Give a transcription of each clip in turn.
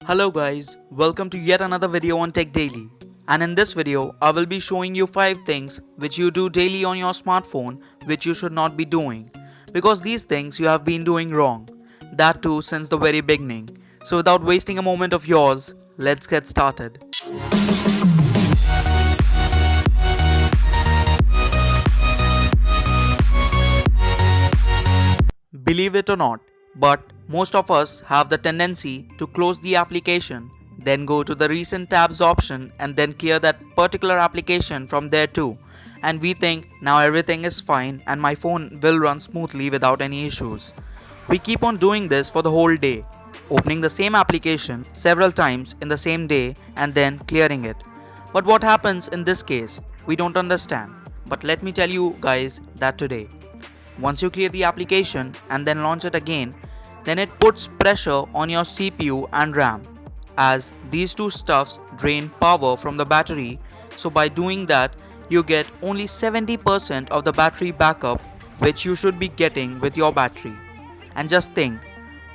Hello guys, welcome to yet another video on Tech Daily. And in this video, I will be showing you 5 things which you do daily on your smartphone which you should not be doing. Because these things you have been doing wrong. That too since the very beginning. So without wasting a moment of yours, let's get started. Believe it or not, but most of us have the tendency to close the application, then go to the recent tabs option and then clear that particular application from there too. And we think now everything is fine and my phone will run smoothly without any issues. We keep on doing this for the whole day, opening the same application several times in the same day and then clearing it. But what happens in this case? We don't understand. But let me tell you guys that today. Once you clear the application and then launch it again, then it puts pressure on your CPU and RAM, as these two stuffs drain power from the battery. So by doing that, you get only 70% of the battery backup which you should be getting with your battery. And just think,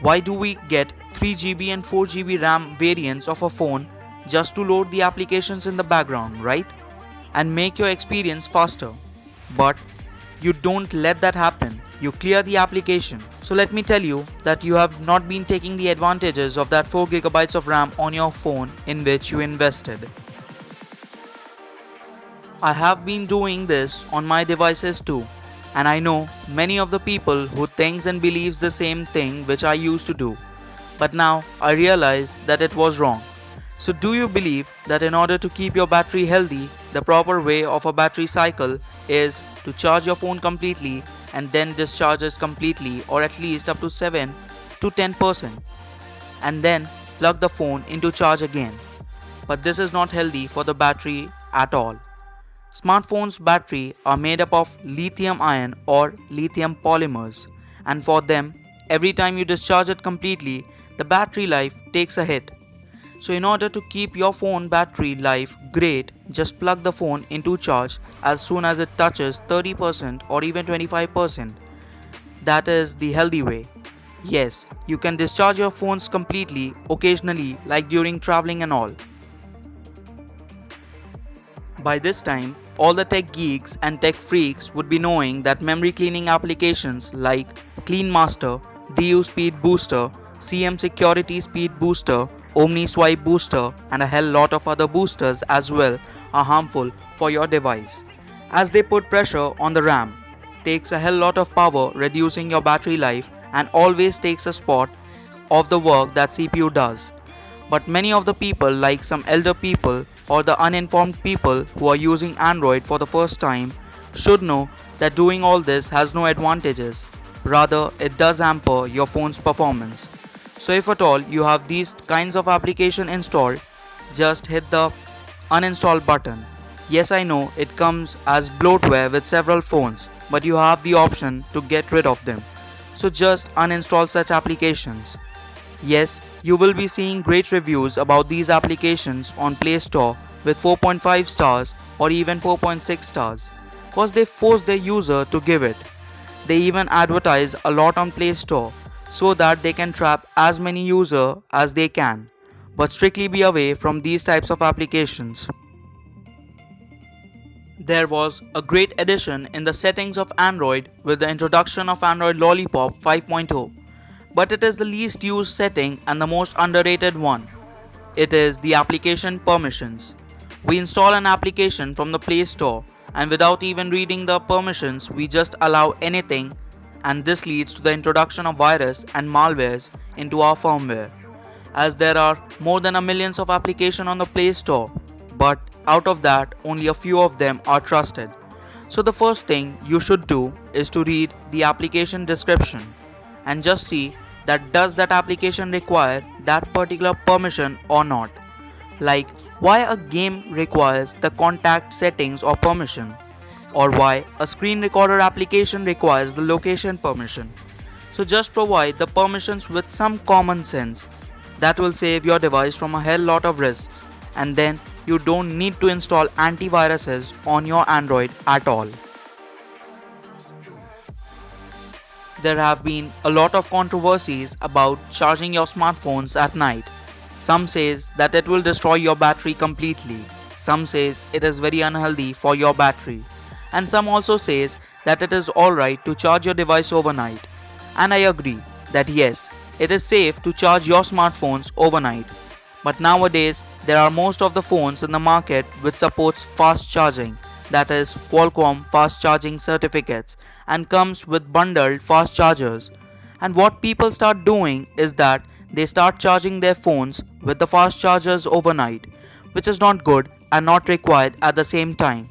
why do we get 3GB and 4GB RAM variants of a phone just to load the applications in the background, right? And make your experience faster. But you don't let that happen. You clear the application. So let me tell you that you have not been taking the advantages of that 4GB of RAM on your phone in which you invested. I have been doing this on my devices too. And I know many of the people who thinks and believes the same thing which I used to do. But now I realize that it was wrong. So do you believe that in order to keep your battery healthy, the proper way of a battery cycle is to charge your phone completely and then discharge it completely, or at least up to 7 to 10%, and then plug the phone into charge again? But this is not healthy for the battery at all. Smartphones' battery are made up of lithium ion or lithium polymers, and for them, every time you discharge it completely, the battery life takes a hit. So in order to keep your phone battery life great, just plug the phone into charge as soon as it touches 30% or even 25%. That is the healthy way. Yes, you can discharge your phones completely occasionally, like during traveling and all. By this time, all the tech geeks and tech freaks would be knowing that memory cleaning applications like Clean Master, DU Speed Booster, CM Security Speed Booster, Omni Swipe Booster and a hell lot of other boosters as well are harmful for your device, as they put pressure on the RAM, takes a hell lot of power reducing your battery life, and always takes a spot of the work that CPU does. But many of the people, like some elder people or the uninformed people who are using Android for the first time, should know that doing all this has no advantages. Rather, it does hamper your phone's performance. So if at all you have these kinds of application installed, just hit the uninstall button. Yes, I know it comes as bloatware with several phones, but you have the option to get rid of them. So just uninstall such applications. Yes, you will be seeing great reviews about these applications on Play Store with 4.5 stars or even 4.6 stars, cause they force their user to give it. They even advertise a lot on Play Store so that they can trap as many users as they can. But strictly be away from these types of applications. There was a great addition in the settings of Android with the introduction of Android Lollipop 5.0. But it is the least used setting and the most underrated one. It is the application permissions. We install an application from the Play Store, and without even reading the permissions, we just allow anything, and this leads to the introduction of virus and malwares into our firmware, as there are more than a millions of applications on the Play Store, but out of that only a few of them are trusted. So the first thing you should do is to read the application description and just see that does that application require that particular permission or not. Like why a game requires the contact settings or permission, or why a screen recorder application requires the location permission. So just provide the permissions with some common sense. That will save your device from a hell lot of risks, and then you don't need to install antiviruses on your Android at all. There have been a lot of controversies about charging your smartphones at night. Some says that it will destroy your battery completely. Some says it is very unhealthy for your battery. And some also says that it is alright to charge your device overnight. And I agree that yes, it is safe to charge your smartphones overnight. But nowadays, there are most of the phones in the market which supports fast charging, that is Qualcomm fast charging certificates, and comes with bundled fast chargers. And what people start doing is that they start charging their phones with the fast chargers overnight, which is not good and not required at the same time,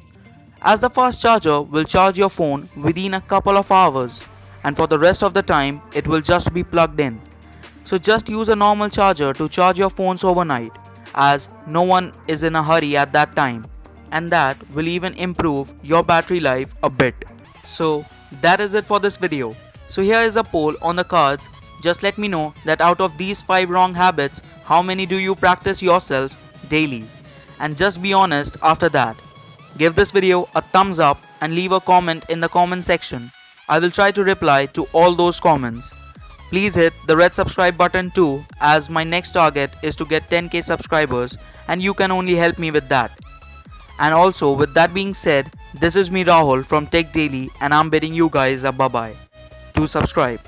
as the fast charger will charge your phone within a couple of hours, and for the rest of the time it will just be plugged in. So just use a normal charger to charge your phones overnight, as no one is in a hurry at that time, and that will even improve your battery life a bit. So that is it for this video. So here is a poll on the cards. Just let me know that out of these 5 wrong habits, how many do you practice yourself daily? And just be honest after that. Give this video a thumbs up and leave a comment in the comment section. I will try to reply to all those comments. Please hit the red subscribe button too, as my next target is to get 10k subscribers and you can only help me with that. And also, with that being said, this is me Rahul from Tech Daily and I'm bidding you guys a bye bye. Do subscribe.